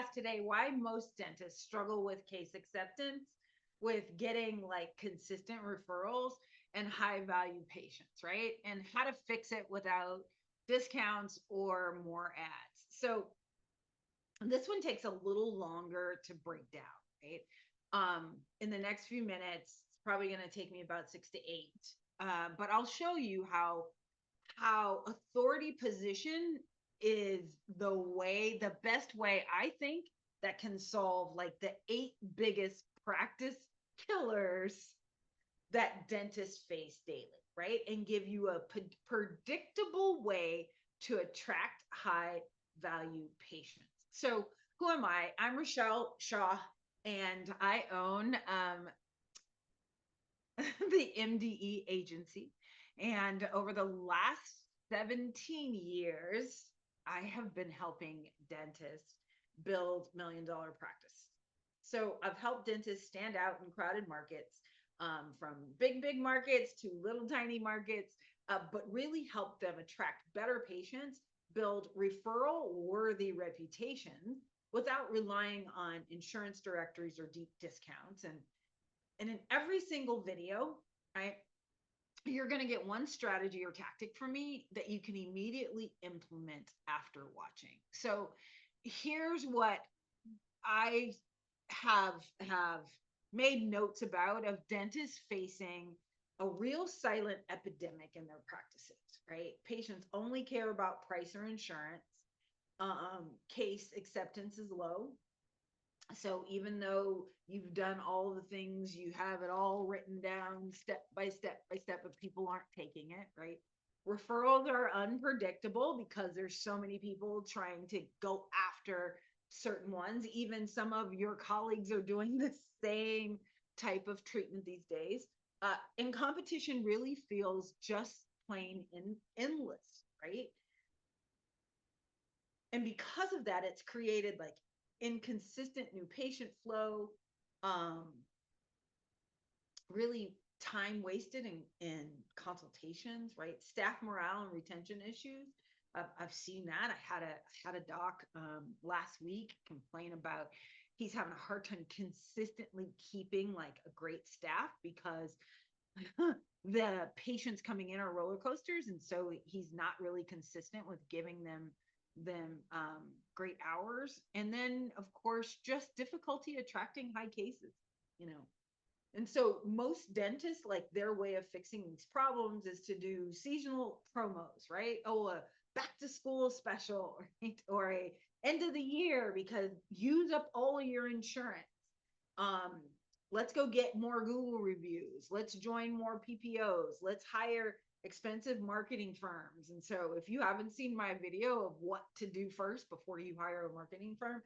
discuss today why most dentists struggle with case acceptance, with getting like consistent referrals and high value patients, right? And how to fix it without discounts or more ads. So this one takes a little longer to break down, right? In the next few minutes, it's probably going to take me about 6 to 8. But I'll show you how authority position is the best way I think that can solve like the 8 biggest practice killers that dentists face daily, right? And give you a predictable way to attract high value patients. So, who am I? I'm Rochelle Shaw, and I own the MDE agency. And over the last 17 years, I have been helping dentists build $1 million practice. So I've helped dentists stand out in crowded markets, from big markets to little tiny markets, but really help them attract better patients, build referral worthy reputations without relying on insurance directories or deep discounts. And in every single video, right, you're going to get one strategy or tactic from me that you can immediately implement after watching. So here's what I have made notes about of dentists facing a real silent epidemic in their practices, right? Patients only care about price or insurance. Case acceptance is low. So even though you've done all the things, you have it all written down step by step by step, but people aren't taking it, right? Referrals are unpredictable because there's so many people trying to go after certain ones. Even some of your colleagues are doing the same type of treatment these days. And competition really feels just plain endless, right? And because of that, it's created like inconsistent new patient flow, um, really time wasted in consultations, right? Staff morale and retention issues. I've seen that. I had a doc last week complain about he's having a hard time consistently keeping like a great staff because the patients coming in are roller coasters, and so he's not really consistent with giving them great hours. And then of course just difficulty attracting high cases, you know. And so most dentists, like their way of fixing these problems is to do seasonal promos, right? Oh, a back to school special, right? Or a end of the year because use up all of your insurance. Um, let's go get more Google reviews. Let's join more PPOs. Let's hire expensive marketing firms. And so if you haven't seen my video of what to do first before you hire a marketing firm,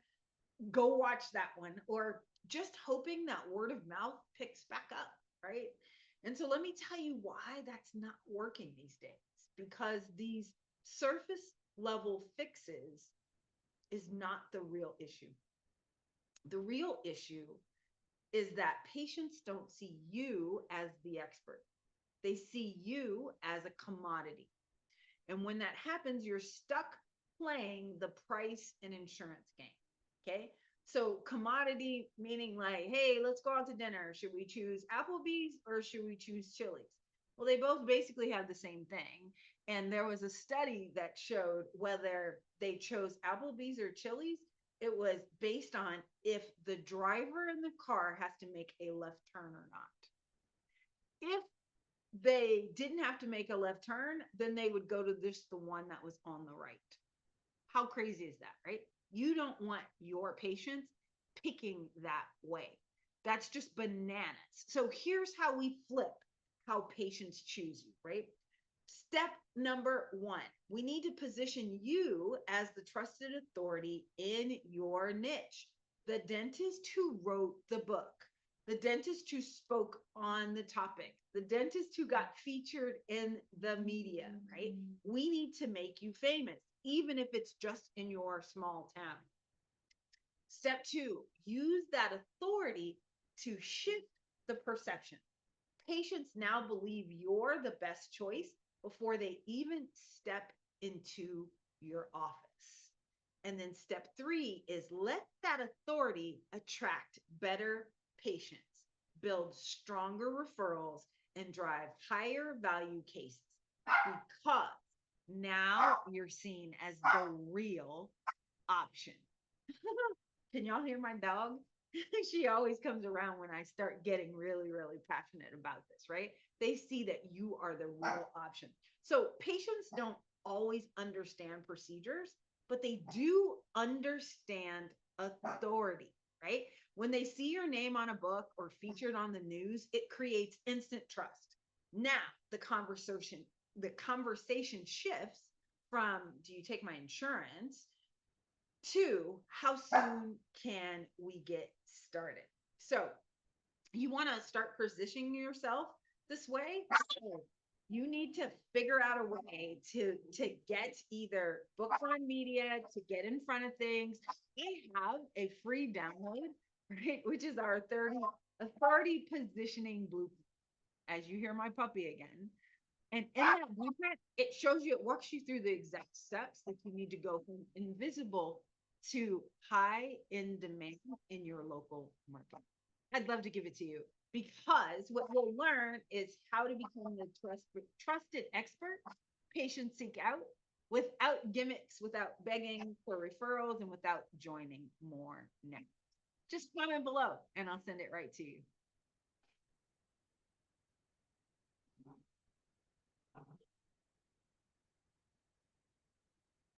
go watch that one, or just hoping that word of mouth picks back up, right? And so let me tell you why that's not working these days, because these surface level fixes is not the real issue. The real issue is that patients don't see you as the expert. They see you as a commodity. And when that happens, you're stuck playing the price and insurance game. Okay. So commodity meaning like, hey, let's go out to dinner. Should we choose Applebee's or should we choose Chili's? Well, they both basically have the same thing. And there was a study that showed whether they chose Applebee's or Chili's, it was based on if the driver in the car has to make a left turn or not. If they didn't have to make a left turn, then they would go to this, the one that was on the right. How crazy is that, right? You don't want your patients picking that way. That's just bananas. So here's how we flip how patients choose you, right? Step number one, we need to position you as the trusted authority in your niche. The dentist who wrote the book, the dentist who spoke on the topic, the dentist who got featured in the media, right? We need to make you famous, even if it's just in your small town. Step two, use that authority to shift the perception. Patients now believe you're the best choice before they even step into your office. And then step three is let that authority attract better patients, build stronger referrals, and drive higher value cases because now you're seen as the real option. Can y'all hear my dog? She always comes around when I start getting really, really passionate about this, right? They see that you are the real option. So patients don't always understand procedures, but they do understand authority, right? When they see your name on a book or featured on the news, it creates instant trust. Now the conversation shifts from do you take my insurance to how soon can we get started? So you want to start positioning yourself this way. You need to figure out a way to get either bookfront media to get in front of things. I have a free download, right, which is our 30 authority positioning blueprint. As you hear my puppy again, and in that blueprint, it shows you, it walks you through the exact steps that you need to go from invisible to high in demand in your local market. I'd love to give it to you because what you'll learn is how to become the trusted expert patients seek out without gimmicks, without begging for referrals, and without joining more now. Just comment below and I'll send it right to you.